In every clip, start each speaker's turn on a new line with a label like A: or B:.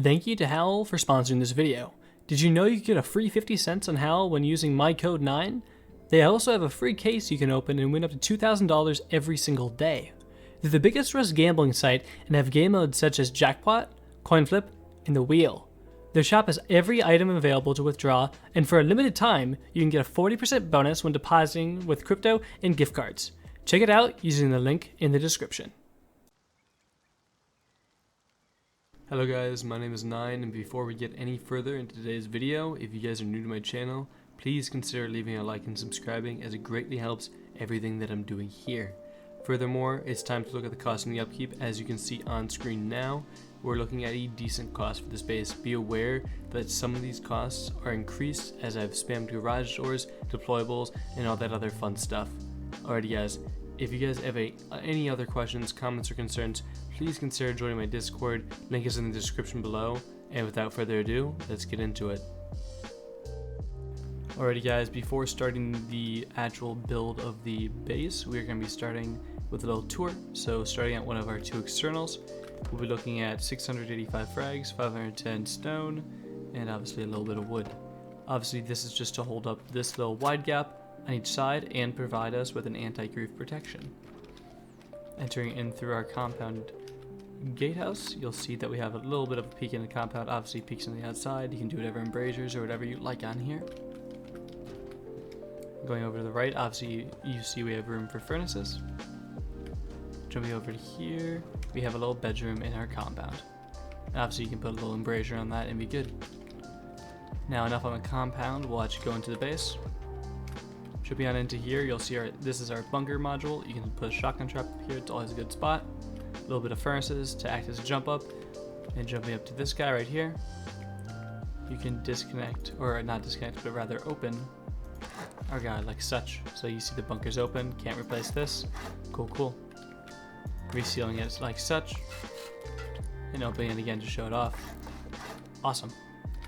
A: Thank you to Howl for sponsoring this video. Did you know you could get a free 50 cents on Howl when using my code 9? They also have a free case you can open and win up to $2,000 every single day. They're the biggest risk gambling site and have game modes such as Jackpot, Coin Flip, and the Wheel. Their shop has every item available to withdraw, and for a limited time, you can get a 40% bonus when depositing with crypto and gift cards. Check it out using the link in the description. Hello guys, my name is 9, and before we get any further into today's video, if you guys are new to my channel, please consider leaving a like and subscribing, as it greatly helps everything that I'm doing here. Furthermore, it's time to look at the cost in the upkeep. As you can see on screen now, we're looking at a decent cost for this base. Be aware that some of these costs are increased as I've spammed garage doors, deployables, and all that other fun stuff. Alrighty guys, if you guys have any other questions, comments, or concerns, please consider joining my Discord. Link is in the description below. And without further ado, let's get into it. Alrighty guys, before starting the actual build of the base, we're going to be starting with a little tour. So starting at one of our two externals, we'll be looking at 685 frags, 510 stone, and obviously a little bit of wood. Obviously this is just to hold up this little wide gap on each side and provide us with an anti-grief protection. Entering in through our compound gatehouse, you'll see that we have a little bit of a peek in the compound. Obviously peeks on the outside. You can do whatever in braziers or whatever you like on here. Going over to the right, obviously you see we have room for furnaces. Jumping over to here, we have a little bedroom in our compound. And obviously you can put a little embrasure on that and be good. Now enough on the compound, we'll actually go into the base. Jumping on into here, you'll see this is our bunker module. You can put a shotgun trap up here, it's always a good spot. A little bit of furnaces to act as a jump up. And jumping up to this guy right here, you can disconnect, or not disconnect, but rather open our guy like such. So you see the bunker's open, can't replace this. Cool. Resealing it like such, and opening it again to show it off. Awesome.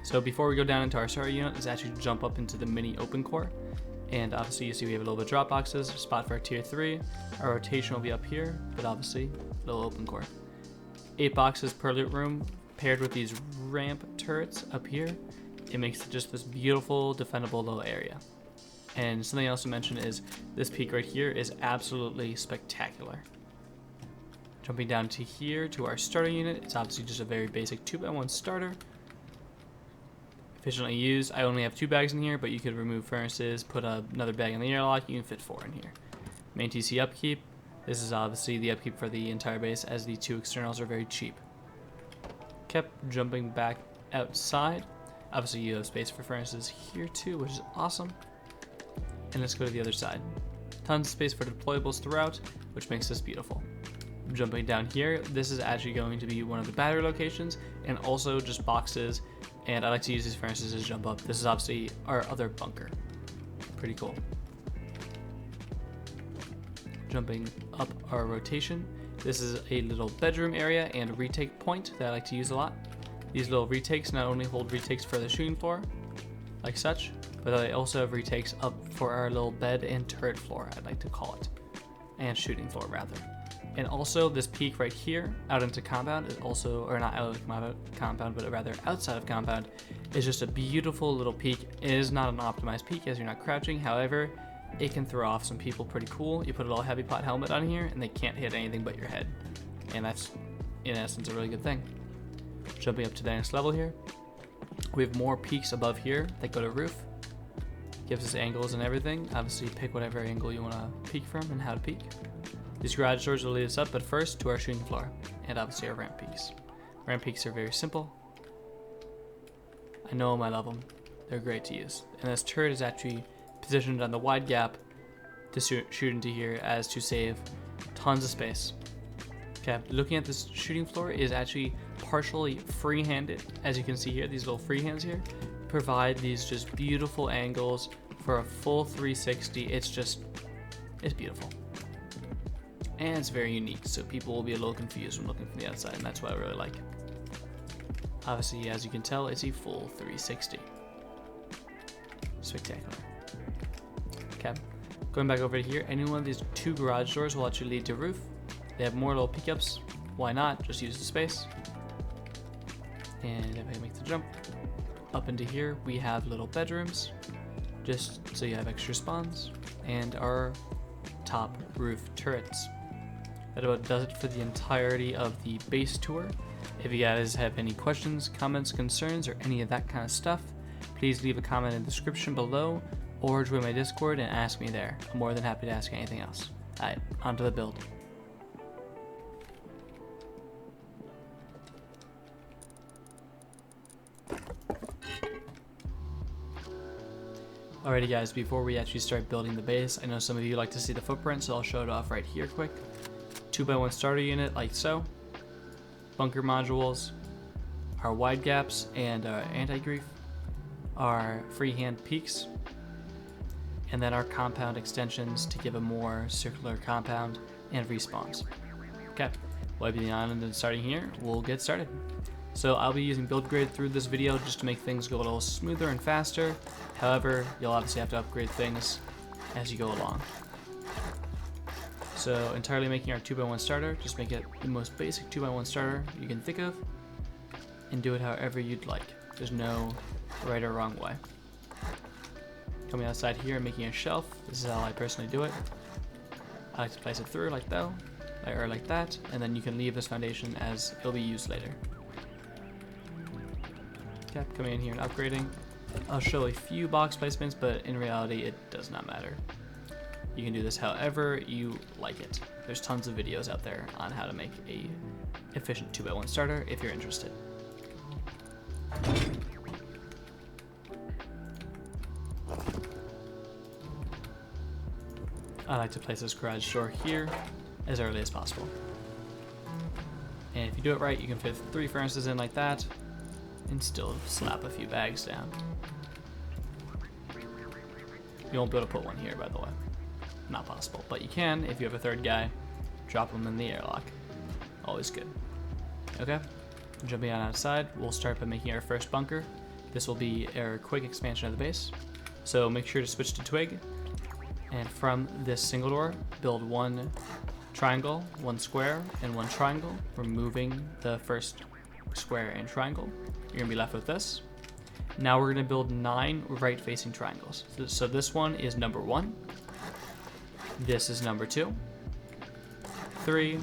A: So before we go down into our starter unit, let's actually jump up into the mini open core. And obviously you see we have a little bit of drop boxes, spot for our tier 3. Our rotation will be up here, but obviously a little open core. 8 boxes per loot room, paired with these ramp turrets up here. It makes it just this beautiful, defendable little area. And something else to mention is this peak right here is absolutely spectacular. Jumping down to here to our starter unit, it's obviously just a very basic 2x1 starter. Efficiently used. I only have 2 bags in here, but you could remove furnaces, put another bag in the airlock, you can fit 4 in here. Main TC upkeep. This is obviously the upkeep for the entire base, as the 2 externals are very cheap. Kept jumping back outside. Obviously you have space for furnaces here too, which is awesome. And let's go to the other side. Tons of space for deployables throughout, which makes this beautiful. Jumping down here, this is actually going to be one of the battery locations, and also just boxes, and I like to use these furnaces as jump up. This is obviously our other bunker. Pretty cool. Jumping up our rotation, this is a little bedroom area and a retake point that I like to use a lot. These little retakes not only hold retakes for the shooting floor, like such, but they also have retakes up for our little bed and turret floor, I'd like to call it, and shooting floor rather. And also this peak right here out into compound is also, or not out of compound, but rather outside of compound, is just a beautiful little peak. It is not an optimized peak as you're not crouching. However, it can throw off some people pretty cool. You put a little heavy pot helmet on here and they can't hit anything but your head. And that's in essence a really good thing. Jumping up to the next level here, we have more peaks above here that go to roof. Gives us angles and everything. Obviously pick whatever angle you want to peek from and how to peek. These garage doors will lead us up, but first to our shooting floor, and obviously our ramp peaks. Ramp peaks are very simple. I know them, I love them. They're great to use. And this turret is actually positioned on the wide gap to shoot into here, as to save tons of space. Okay, looking at this shooting floor is actually partially free-handed. As you can see here, these little free hands here provide these just beautiful angles for a full 360. It's beautiful. And it's very unique, so people will be a little confused when looking from the outside, and that's what I really like. Obviously, as you can tell, it's a full 360. Spectacular. Okay, going back over to here, any one of these 2 garage doors will actually lead to roof. They have more little pickups. Why not? Just use the space. And if I make the jump up into here, we have little bedrooms, just so you have extra spawns, and our top roof turrets. That about does it for the entirety of the base tour. If you guys have any questions, comments, concerns, or any of that kind of stuff, please leave a comment in the description below, or join my Discord and ask me there. I'm more than happy to ask anything else. Alright, on to the build. Alrighty guys, before we actually start building the base, I know some of you like to see the footprint, so I'll show it off right here quick. 2x1 starter unit like so. Bunker modules, our wide gaps and anti-grief, our freehand peaks, and then our compound extensions to give a more circular compound and respawns. Okay, wiping the island and starting here, we'll get started. So I'll be using build grade through this video just to make things go a little smoother and faster. However, you'll obviously have to upgrade things as you go along. So entirely making our 2x1 starter, just make it the most basic 2x1 starter you can think of, and do it however you'd like. There's no right or wrong way. Coming outside here and making a shelf, this is how I personally do it. I like to place it through like that, or like that, and then you can leave this foundation as it'll be used later. Okay, coming in here and upgrading. I'll show a few box placements, but in reality it does not matter. You can do this however you like it. There's tons of videos out there on how to make a efficient 2x1 starter if you're interested. I like to place this garage door here as early as possible. And if you do it right, you can fit 3 furnaces in like that and still slap a few bags down. You won't be able to put one here, by the way. Not possible, but you can if you have a third guy. Drop them in the airlock. Always good. Okay, jumping on outside, we'll start by making our first bunker. This will be our quick expansion of the base. So make sure to switch to twig, and from this single door, build 1 triangle, 1 square, and 1 triangle, removing the first square and triangle. You're gonna be left with this. Now we're gonna build 9 right-facing triangles. So this one is number 1. This is number 2. 3,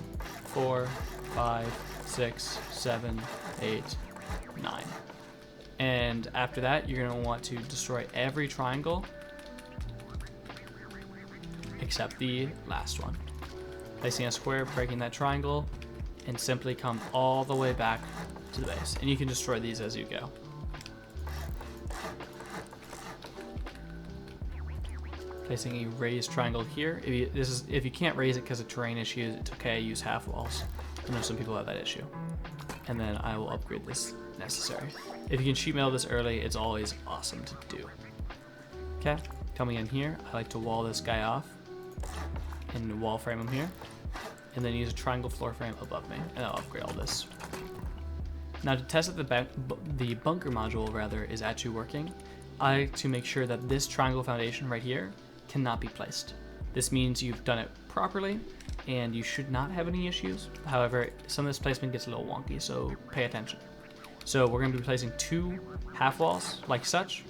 A: 4, 5, 6, 7, 8, 9. And after that, you're gonna want to destroy every triangle except the last one. Placing a square, breaking that triangle, and simply come all the way back to the base. And you can destroy these as you go. Placing a raised triangle here. If you can't raise it because of terrain issues, it's okay, use half walls. I know some people have that issue. And then I will upgrade this necessary. If you can sheet metal this early, it's always awesome to do. Okay, coming in here, I like to wall this guy off and wall frame him here. And then use a triangle floor frame above me, and I'll upgrade all this. Now to test that the bunker module rather is actually working, I like to make sure that this triangle foundation right here cannot be placed. This means you've done it properly and you should not have any issues. However, some of this placement gets a little wonky, so pay attention. So we're going to be placing 2 half walls like such.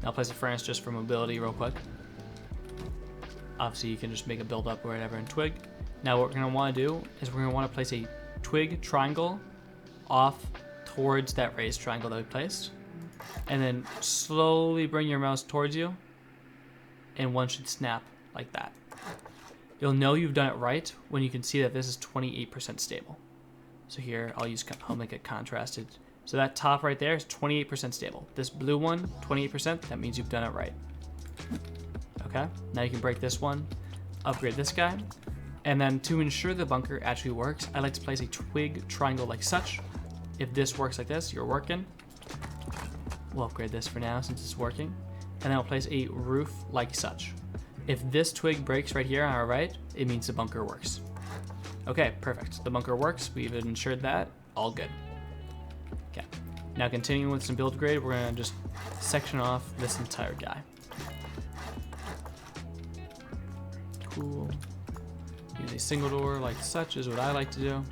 A: I'll place a furnace just for mobility real quick. Obviously you can just make a build up or whatever in twig. Now what we're going to want to do is we're going to want to place a twig triangle off towards that raised triangle that we placed. And then slowly bring your mouse towards you, and one should snap like that. You'll know you've done it right when you can see that this is 28% stable. So here I'll make it contrasted. So that top right there is 28% stable. This blue one, 28%, that means you've done it right. Okay, now you can break this one, upgrade this guy, and then to ensure the bunker actually works, I like to place a twig triangle like such. If this works like this, you're working. We'll upgrade this for now since it's working. And then I'll place a roof like such. If this twig breaks right here on our right, it means the bunker works. Okay, perfect. The bunker works. We've ensured that. All good. Okay. Now continuing with some build grade, we're gonna just section off this entire guy. Cool. Use a single door like such is what I like to do.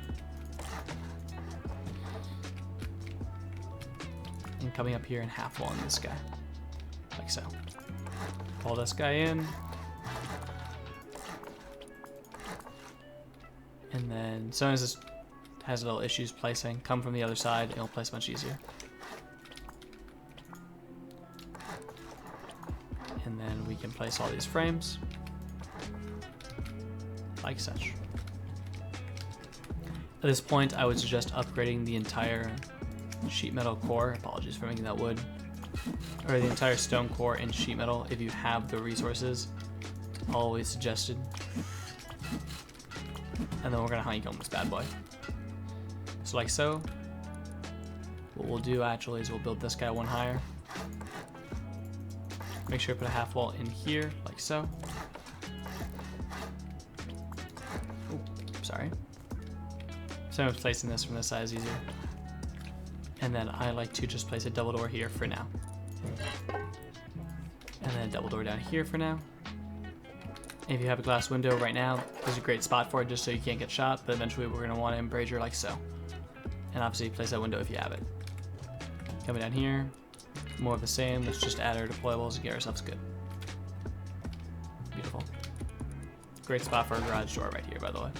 A: and coming up here and half walling this guy, like so. Pull this guy in, and then sometimes this has little issues placing. Come from the other side, it'll place much easier. And then we can place all these frames like such. At this point, I would suggest upgrading the entire sheet metal core. Apologies for making that wood. Or the entire stone core in sheet metal if you have the resources. Always suggested. And then we're gonna honeycomb this bad boy. So like so. What we'll do actually is we'll build this guy one higher. Make sure to put a half wall in here, like so. Ooh, sorry. Sometimes placing this from this side is easier. And then I like to just place a double door here for now. And then a double door down here for now. If you have a glass window right now, there's a great spot for it just so you can't get shot, but eventually we're going to want to embrazier like so. And obviously place that window if you have it. Coming down here, more of the same. Let's just add our deployables and get ourselves good. Beautiful. Great spot for a garage door right here, by the way.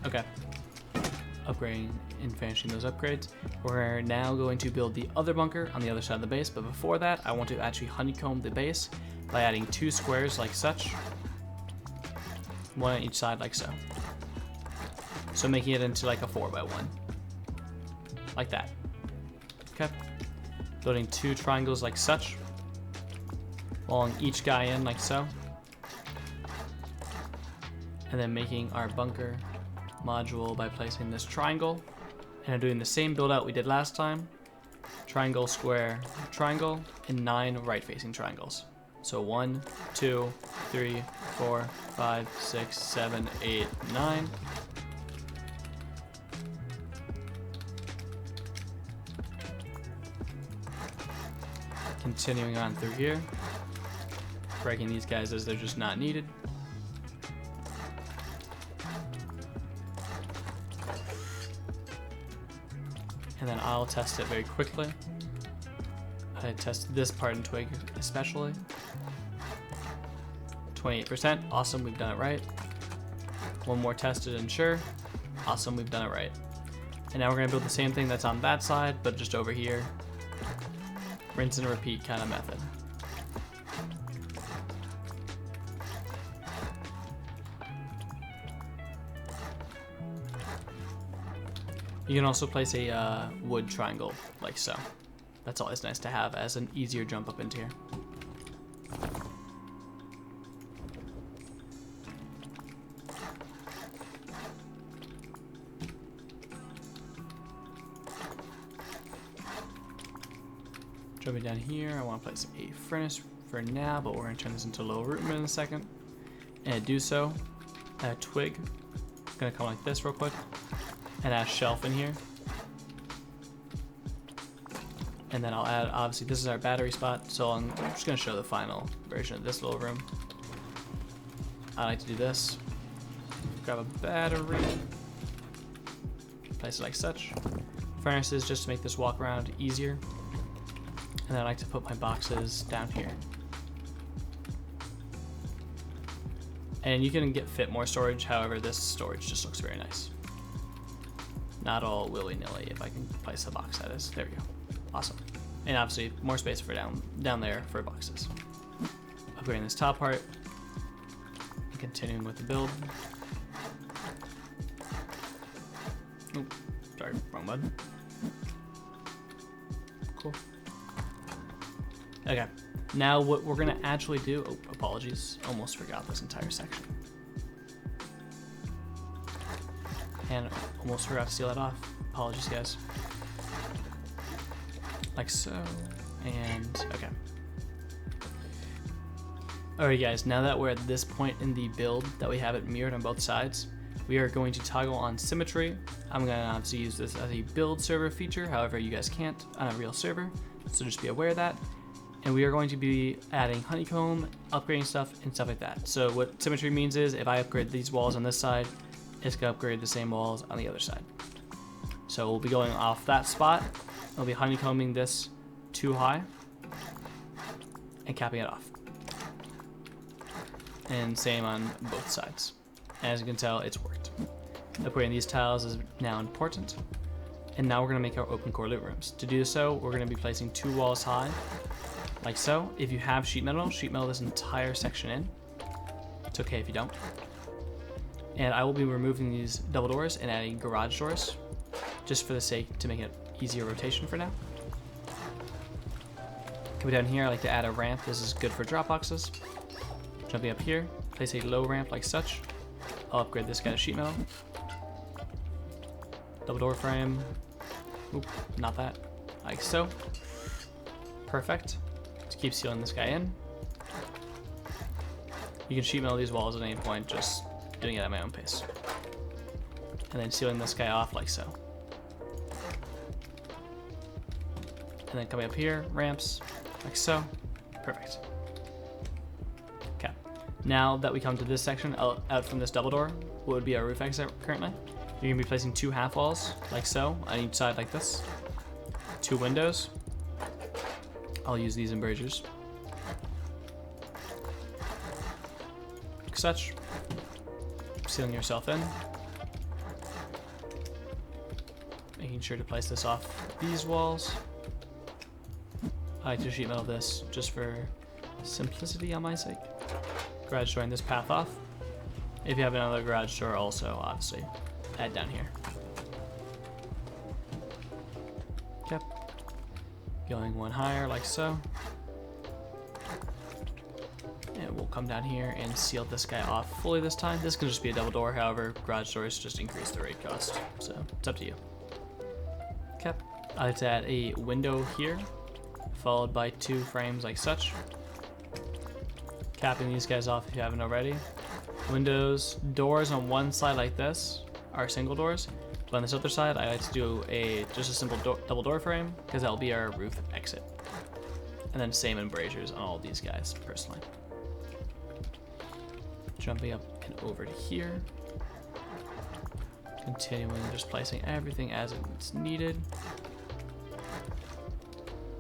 A: Okay. Upgrading and finishing those upgrades. We're now going to build the other bunker on the other side of the base, but before that, I want to actually honeycomb the base by adding 2 squares like such. One on each side like so. So making it into like a 4x1. Like that. Okay. Building 2 triangles like such. Walling each guy in like so. And then making our bunker module by placing this triangle. And I'm doing the same build out we did last time. Triangle, square, triangle, and 9 right facing triangles. So 1, 2, 3, 4, 5, 6, 7, 8, 9. Continuing on through here. Breaking these guys as they're just not needed. And then I'll test it very quickly. I tested this part in Twig especially. 28%, awesome, we've done it right. One more test to ensure, awesome, we've done it right. And now we're gonna build the same thing that's on that side, but just over here. Rinse and repeat kind of method. You can also place a wood triangle, like so. That's always nice to have as an easier jump up into here. Jumping down here, I want to place a furnace for now, but we're going to turn this into a low root in a second. And to do so, add a twig. It's going to come like this real quick. And add a shelf in here. And then I'll add, obviously this is our battery spot, so I'm just gonna show the final version of this little room. I like to do this. Grab a battery, place it like such. Furnaces just to make this walk around easier. And then I like to put my boxes down here. And you can fit more storage, however this storage just looks very nice. Not all willy-nilly. If I can place a box, that is. There we go. Awesome. And obviously more space for down there for boxes. Upgrading this top part. And continuing with the build. Oop, sorry, wrong button. Cool. Okay. Now what we're gonna actually do, oh, apologies, almost forgot this entire section. And almost forgot to seal that off. Apologies, guys. Like so, and okay. Alright guys, now that we're at this point in the build that we have it mirrored on both sides, we are going to toggle on symmetry. I'm gonna obviously use this as a build server feature, however you guys can't on a real server, so just be aware of that. And we are going to be adding honeycomb, upgrading stuff, and stuff like that. So what symmetry means is if I upgrade these walls on this side, it's gonna upgrade the same walls on the other side. So we'll be going off that spot. We'll be honeycombing this 2 high and capping it off. And same on both sides. As you can tell, it's worked. Upgrading these tiles is now important. And now we're gonna make our open core loot rooms. To do so, we're gonna be placing 2 walls high, like so. If you have sheet metal this entire section in. It's okay if you don't. And I will be removing these double doors and adding garage doors, just for the sake to make it easier rotation for now. Coming down here, I like to add a ramp. This is good for drop boxes. Jumping up here, place a low ramp like such. I'll upgrade this guy to sheet metal. Double door frame. Oop, not that. Like so. Perfect. Let's keep sealing this guy in. You can sheet metal these walls at any point, just doing it at my own pace. And then sealing this guy off like so. And then coming up here, ramps, like so. Perfect. Okay. Now that we come to this section, out from this double door, what would be our roof exit currently? You're gonna be placing 2 half walls, like so, on each side like this. 2 windows. I'll use these embrasures. Like such. Sealing yourself in. Making sure to place this off these walls. I like to sheet metal this just for simplicity on my sake. Garage dooring this path off. If you have another garage door, also obviously add down here. Yep. Going 1 higher like so. And we'll come down here and seal this guy off fully this time. This can just be a double door, however, garage doors just increase the raid cost. So it's up to you. Okay. I like to add a window here, followed by 2 frames like such. Capping these guys off if you haven't already. Windows, doors on one side like this are single doors, but on this other side I like to do just a simple double door frame, because that'll be our roof exit. And then same embrasures on all of these guys personally. Jumping up and over to here. Continuing just placing everything as it's needed.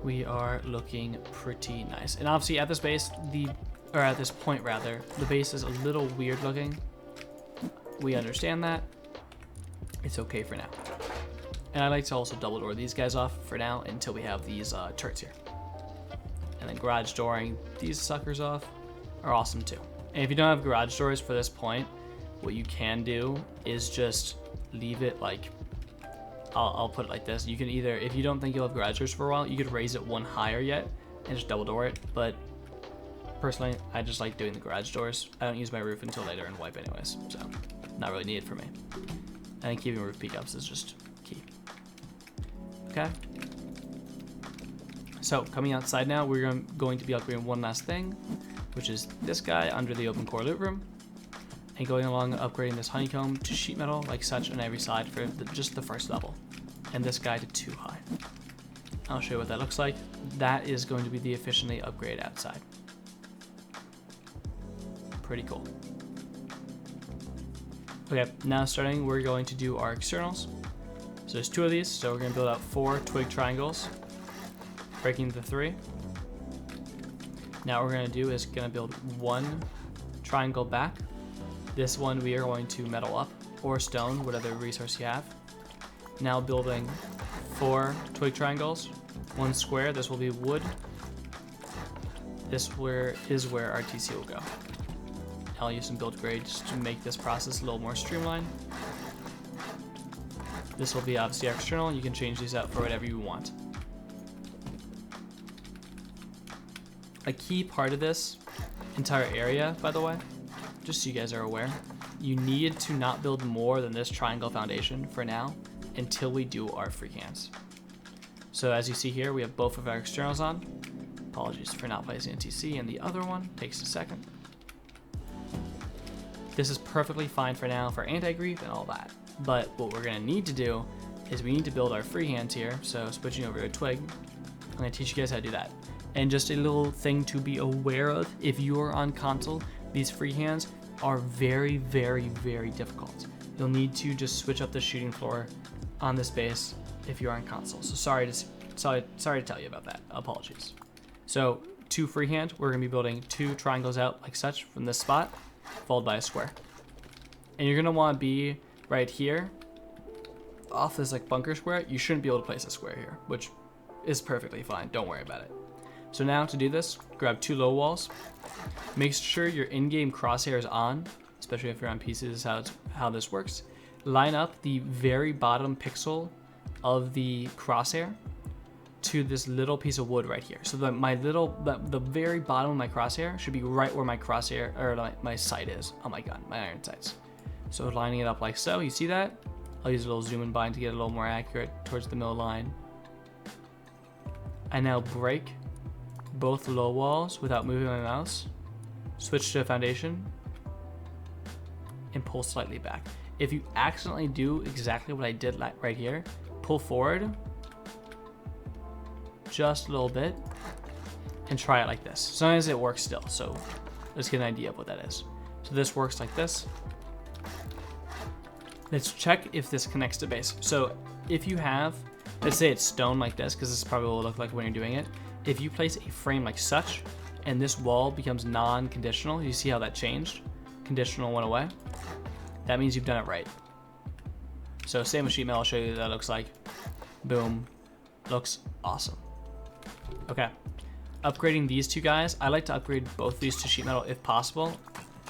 A: We are looking pretty nice. And obviously at this base, at this point rather, the base is a little weird looking. We understand that. It's okay for now. And I like to also double door these guys off for now until we have these turrets here. And then garage dooring these suckers off are awesome too. And if you don't have garage doors for this point, what you can do is just leave it like, I'll put it like this. You can either, if you don't think you'll have garage doors for a while, you could raise it 1 higher yet and just double door it. But personally, I just like doing the garage doors. I don't use my roof until later and wipe anyways, so not really needed for me. I think keeping roof peak ups is just key. Okay. So coming outside now, we're going to be upgrading one last thing, which is this guy under the open core loot room, and going along upgrading this honeycomb to sheet metal like such on every side for just the first level, and this guy to 2 high. I'll show you what that looks like. That is going to be the efficiently upgrade outside. Pretty cool. Okay, now starting, we're going to do our externals. So there's 2 of these, so we're going to build out 4 twig triangles, breaking the 3. Now what we're going to do is going to build 1 triangle back. This one we are going to metal up, or stone, whatever resource you have. Now building 4 twig triangles, 1 square. This will be wood. This is where our TC will go. I'll use some build grade just to make this process a little more streamlined. This will be obviously external. You can change these out for whatever you want. A key part of this entire area, by the way, just so you guys are aware, you need to not build more than this triangle foundation for now until we do our freehands. So as you see here, we have both of our externals on. Apologies for not placing a TC, and the other one takes a second. This is perfectly fine for now for anti-grief and all that. But what we're gonna need to do is we need to build our freehands here. So switching over to twig, I'm gonna teach you guys how to do that. And just a little thing to be aware of, if you are on console, these freehands are very, very, very difficult. You'll need to just switch up the shooting floor on this base if you're on console. So sorry to tell you about that. Apologies. So to freehand, we're going to be building 2 triangles out like such from this spot, followed by a square. And you're going to want to be right here off this like bunker square. You shouldn't be able to place a square here, which is perfectly fine. Don't worry about it. So now to do this, grab 2 low walls. Make sure your in-game crosshair is on, especially if you're on PC. This is how this works. Line up the very bottom pixel of the crosshair to this little piece of wood right here. So that the very bottom of my crosshair should be right where my crosshair, or my sight is. Oh my god, my iron sights. So lining it up like so, you see that? I'll use a little zoom in bind to get a little more accurate towards the middle line. I now break both low walls without moving my mouse. Switch to a foundation and pull slightly back. If you accidentally do exactly what I did right here, pull forward just a little bit and try it like this. Sometimes it works still, so let's get an idea of what that is. So this works like this. Let's check if this connects to base. So if you have, let's say it's stone like this, because this is probably what it'll look like when you're doing it. If you place a frame like such, and this wall becomes non-conditional, you see how that changed? Conditional went away. That means you've done it right. So same with sheet metal, I'll show you what that looks like. Boom, looks awesome. Okay, upgrading these 2 guys. I like to upgrade both these to sheet metal if possible.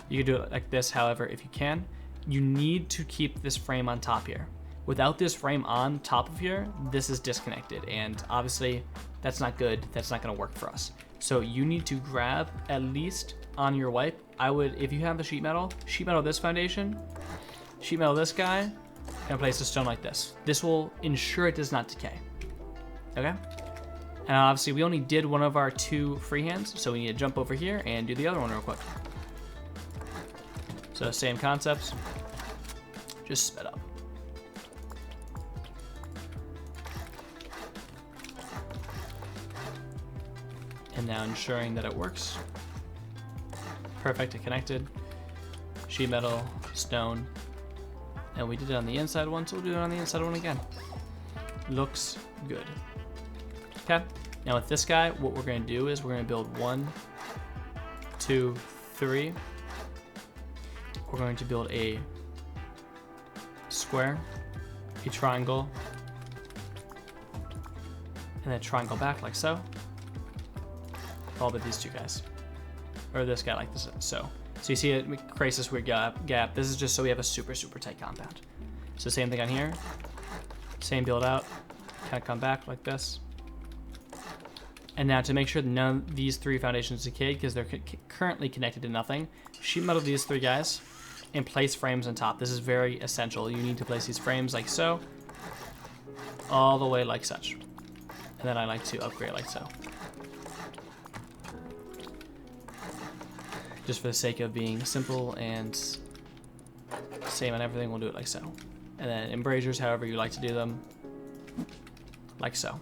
A: You can do it like this, however, if you can. You need to keep this frame on top here. Without this frame on top of here, this is disconnected, and obviously that's not good. That's not gonna work for us. So you need to grab, at least on your wipe, I would, if you have the sheet metal this foundation, sheet metal this guy, and place a stone like this. This will ensure it does not decay, okay? And obviously we only did one of our 2 freehands, so we need to jump over here and do the other one real quick. So same concepts, just sped up. And now ensuring that it works. Perfect, it connected. Sheet metal, stone. And we did it on the inside one, so we'll do it on the inside one again. Looks good. Okay, now with this guy, what we're gonna do is we're gonna build 1, 2, 3. We're going to build a square, a triangle, and then triangle back like so. Followed by these 2 guys, or this guy like this. So you see it creates this weird gap. This is just so we have a super tight compound. So same thing on here, same build out, kind of come back like this. And now to make sure none of these 3 foundations decayed, because they're currently connected to nothing, sheet metal these 3 guys and place frames on top. This is very essential. You need to place these frames like so, all the way like such. And then I like to upgrade like so. Just for the sake of being simple and same on everything, we'll do it like so. And then embrasures, however you like to do them, like so.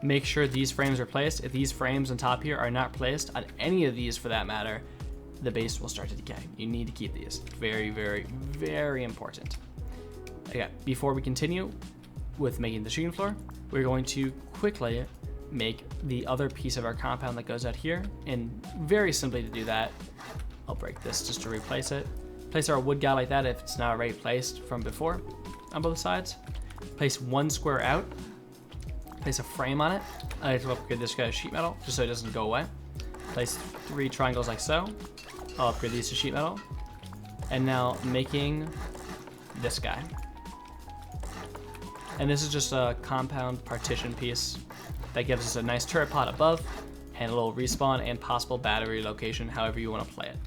A: Make sure these frames are placed. If these frames on top here are not placed, on any of these for that matter, the base will start to decay. You need to keep these. Very important. Okay, before we continue with making the shooting floor, we're going to quickly make the other piece of our compound that goes out here. And very simply to do that, I'll break this just to replace it. Place our wood guy like that if it's not already placed from before on both sides. Place 1 square out. Place a frame on it. I have to upgrade this guy's sheet metal just so it doesn't go away. Place 3 triangles like so. I'll upgrade these to sheet metal. And now making this guy. And this is just a compound partition piece that gives us a nice turret pot above and a little respawn and possible battery location, however you want to play it.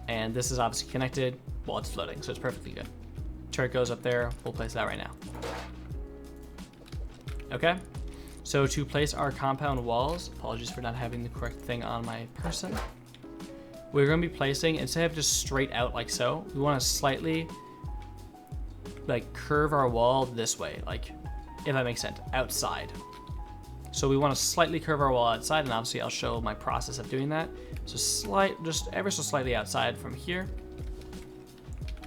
A: And this is obviously connected while it's floating, so it's perfectly good. Turret goes up there, we'll place that right now. Okay, so to place our compound walls, apologies for not having the correct thing on my person. We're going to be placing, instead of just straight out like so, we want to slightly like curve our wall this way, like if that makes sense, outside. So we want to slightly curve our wall outside, and obviously I'll show my process of doing that. So just ever so slightly outside from here,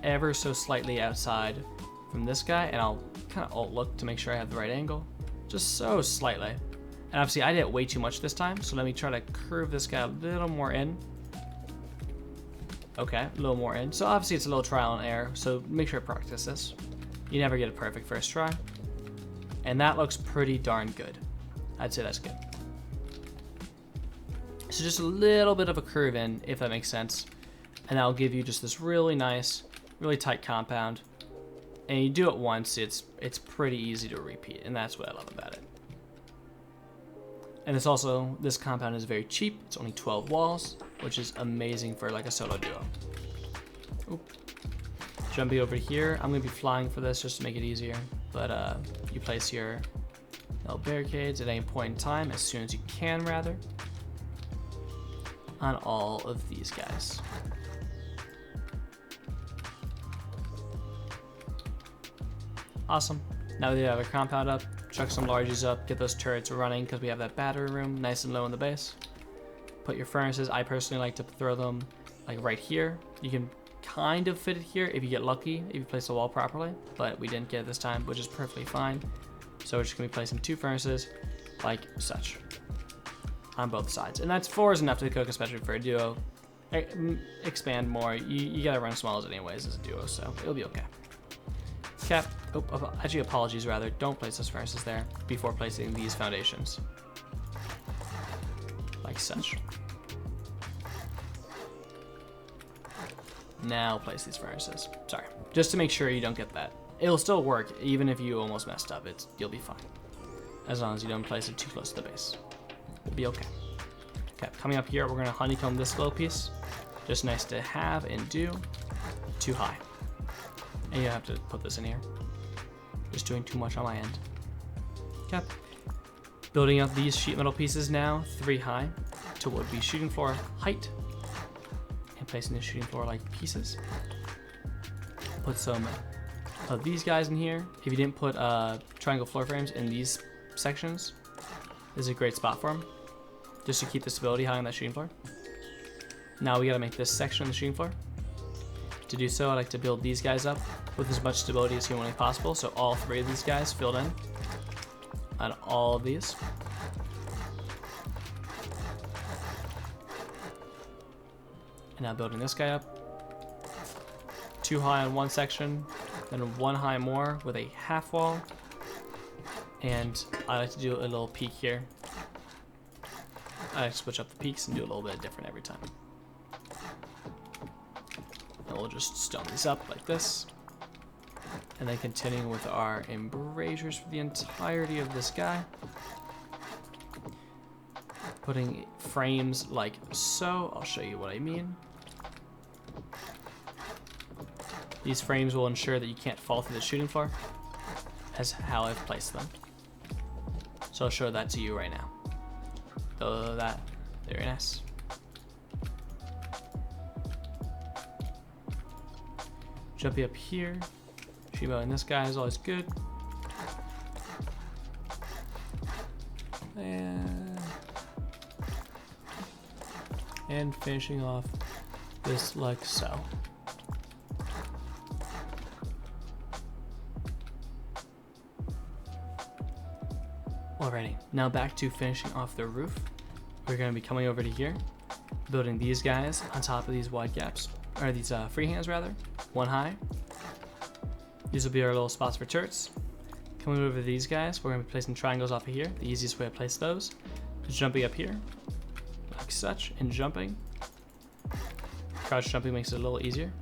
A: ever so slightly outside from this guy, and I'll kind of alt look to make sure I have the right angle, just so slightly. And obviously I did it way too much this time, so let me try to curve this guy a little more in. Okay, a little more in. So obviously it's a little trial and error, so make sure to practice this. You never get a perfect first try. And that looks pretty darn good. I'd say that's good. So just a little bit of a curve in, if that makes sense. And that'll give you just this really nice, really tight compound. And you do it once, it's pretty easy to repeat, and that's what I love about it. And this compound is very cheap. It's only 12 walls, which is amazing for like a solo duo. Oop. Jumping over here, I'm gonna be flying for this just to make it easier. But you place your little barricades at any point in time, as soon as you can rather, on all of these guys. Awesome. Now that you have a compound up, chuck some larges up, get those turrets running because we have that battery room nice and low in the base. Put your furnaces. I personally like to throw them like right here. You can kind of fit it here if you get lucky, if you place the wall properly, but we didn't get it this time, which is perfectly fine. So we're just going to be placing 2 furnaces like such on both sides. And that's 4 is enough to cook, especially for a duo. Expand more. You got to run small as anyways as a duo, so it'll be okay. Cap. Oh, actually, apologies rather. Don't place those furnaces there before placing these foundations. Like such. Now place these furnaces. Sorry. Just to make sure you don't get that. It'll still work, even if you almost messed up. You'll be fine. As long as you don't place it too close to the base. We'll be okay. Okay, coming up here, we're going to honeycomb this little piece. Just nice to have and do. Too high. And you have to put this in here. Just doing too much on my end. Okay. Building up these sheet metal pieces now, 3 high, to what would be shooting floor height. And placing the shooting floor like pieces. Put some of these guys in here. If you didn't put triangle floor frames in these sections, this is a great spot for them. Just to keep the stability high on that shooting floor. Now we gotta make this section of the shooting floor. To do so, I like to build these guys up with as much stability as humanly possible. So all 3 of these guys filled in on all of these. And now building this guy up. 2 high on one section, then 1 high more with a half wall. And I like to do a little peak here. I like to switch up the peaks and do a little bit different every time. And we'll just stone these up like this. And then continuing with our embrasures for the entirety of this guy. Putting frames like so. I'll show you what I mean. These frames will ensure that you can't fall through the shooting floor, as how I've placed them. So I'll show that to you right now. So that, very nice. Jumping up here, shooting this guy is always good. And finishing off this like so. Alrighty, now back to finishing off the roof. We're going to be coming over to here, building these guys on top of these wide gaps, or these freehands rather, 1 high. These will be our little spots for turrets. Coming over to these guys, we're going to be placing triangles off of here. The easiest way to place those is jumping up here, like such, and jumping. Crouch jumping makes it a little easier.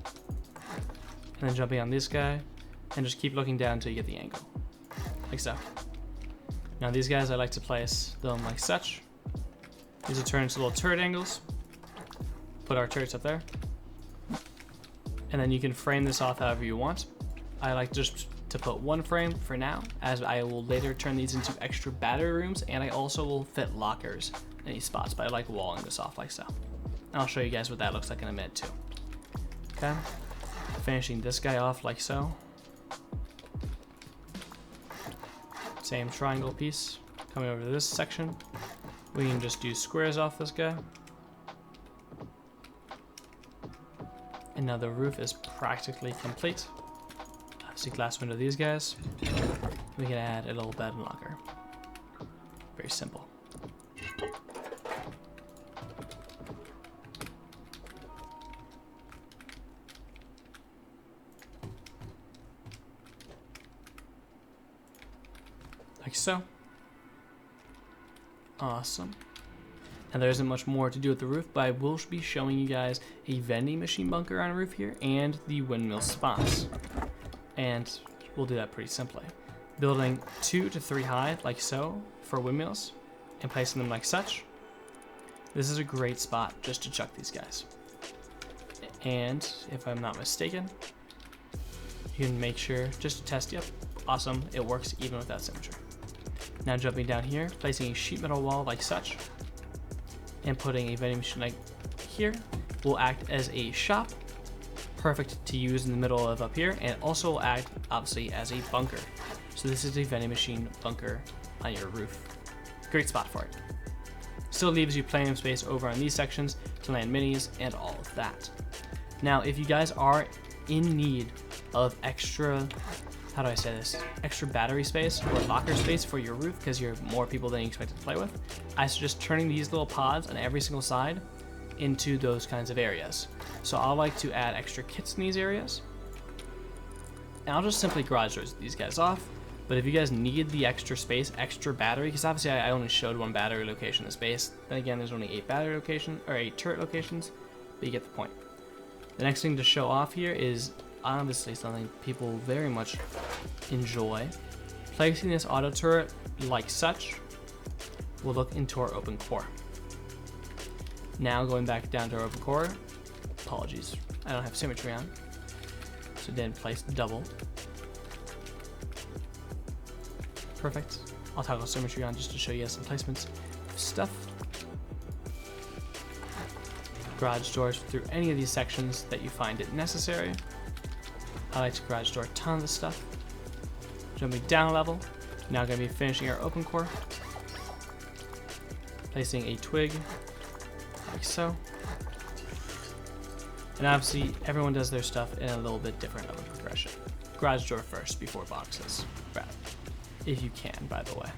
A: And then jumping on this guy, and just keep looking down until you get the angle, like so. Now these guys, I like to place them like such. These will turn into little turret angles. Put our turrets up there. And then you can frame this off however you want. I like just to put 1 frame for now, as I will later turn these into extra battery rooms, and I also will fit lockers in these spots, but I like walling this off like so. And I'll show you guys what that looks like in a minute too. Okay, finishing this guy off like so. Same triangle piece. Coming over to this section, we can just do squares off this guy. And now the roof is practically complete. See glass window these guys. We can add a little bed and locker. Very simple. Like so. Awesome. And there isn't much more to do with the roof, but I will be showing you guys a vending machine bunker on a roof here and the windmill spots. And we'll do that pretty simply. Building 2 to 3 high, like so, for windmills, and placing them like such. This is a great spot just to chuck these guys. And if I'm not mistaken, you can make sure, just to test, yep, awesome, it works even without symmetry. Now jumping down here, placing a sheet metal wall like such, and putting a vending machine like here will act as a shop, perfect to use in the middle of up here, and also will act obviously as a bunker. So this is a vending machine bunker on your roof. Great spot for it. Still leaves you plenty of space over on these sections to land minis and all of that. Now, if you guys are in need of extra, how do I say this, extra battery space or locker space for your roof because you're more people than you expected to play with, I suggest turning these little pods on every single side into those kinds of areas. So I'll like to add extra kits in these areas, and I'll just simply garage doors these guys off. But if you guys need the extra space, extra battery, because obviously I only showed 1 battery location in the space. Then again, there's only 8 battery locations, or 8 turret locations, but you get the point. The next thing to show off here is obviously something people very much enjoy. Placing this auto turret like such will look into our open core. Now going back down to our open core, apologies, I don't have symmetry on, so then place double. Perfect. I'll toggle symmetry on just to show you guys some placements of stuff. Garage doors through any of these sections that you find it necessary. I like to garage door a ton of this stuff. Jumping down a level, now going to be finishing our open core. Placing a twig, like so. And obviously, everyone does their stuff in a little bit different of a progression. Garage door first before boxes. Rather. If you can, by the way.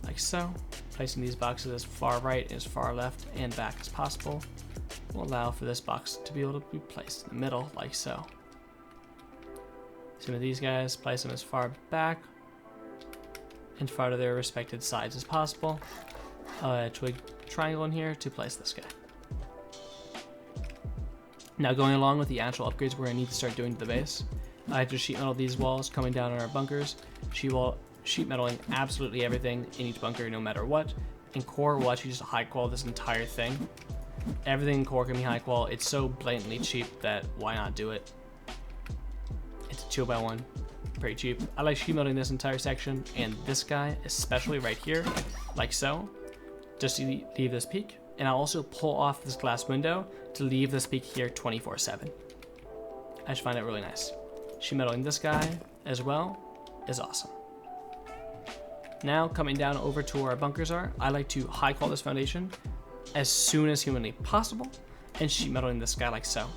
A: Like so. Placing these boxes as far right, as far left, and back as possible will allow for this box to be able to be placed in the middle, like so. Same with these guys, place them as far back and far to their respected sides as possible. Twig triangle in here to place this guy. Now going along with the actual upgrades we're going to need to start doing to the base, I have to sheet metal these walls coming down on our bunkers. Sheet metaling absolutely everything in each bunker no matter what. In core, we'll actually just high qual this entire thing. Everything in core can be high qual. It's so blatantly cheap that why not do it? It's a 2x1, pretty cheap. I like sheet metaling this entire section and this guy, especially right here, like so, just to leave this peak. And I'll also pull off this glass window to leave this peak here 24/7. I just find it really nice. Sheet metaling this guy as well is awesome. Now coming down over to where our bunkers are, I like to high qual this foundation as soon as humanly possible and sheet metaling this guy like so,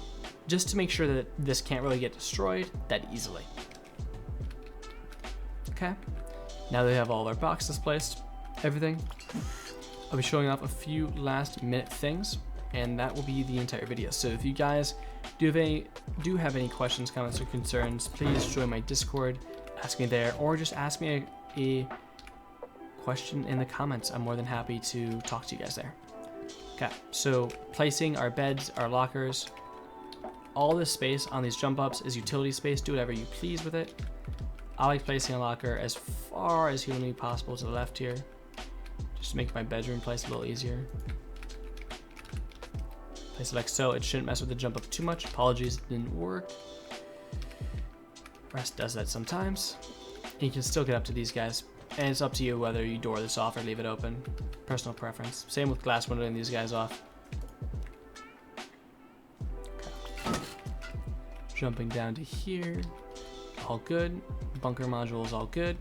A: just to make sure that this can't really get destroyed that easily. Okay, now that we have all our boxes placed, everything, I'll be showing off a few last minute things, and that will be the entire video. So if you guys do have any questions, comments, or concerns, please join my Discord, ask me there, or just ask me a question in the comments. I'm more than happy to talk to you guys there. Okay, so placing our beds, our lockers, all this space on these jump ups is utility space. Do whatever you please with it. I like placing a locker as far as humanly possible to the left here, just to make my bedroom place a little easier. Place it like so. It shouldn't mess with the jump up too much. Apologies, it didn't work. Rest does that sometimes. And you can still get up to these guys. And it's up to you whether you door this off or leave it open. Personal preference. Same with glass windowing these guys off. Okay. Jumping down to here. All good. Bunker module is all good.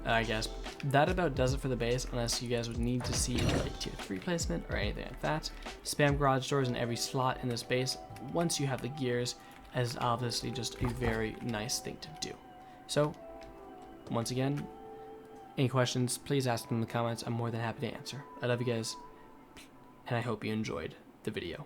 A: I guess that about does it for the base, unless you guys would need to see like tier 3 placement or anything like that. Spam garage doors in every slot in this base once you have the gears as obviously just a very nice thing to do. So, once again, any questions, please ask them in the comments. I'm more than happy to answer. I love you guys, and I hope you enjoyed the video.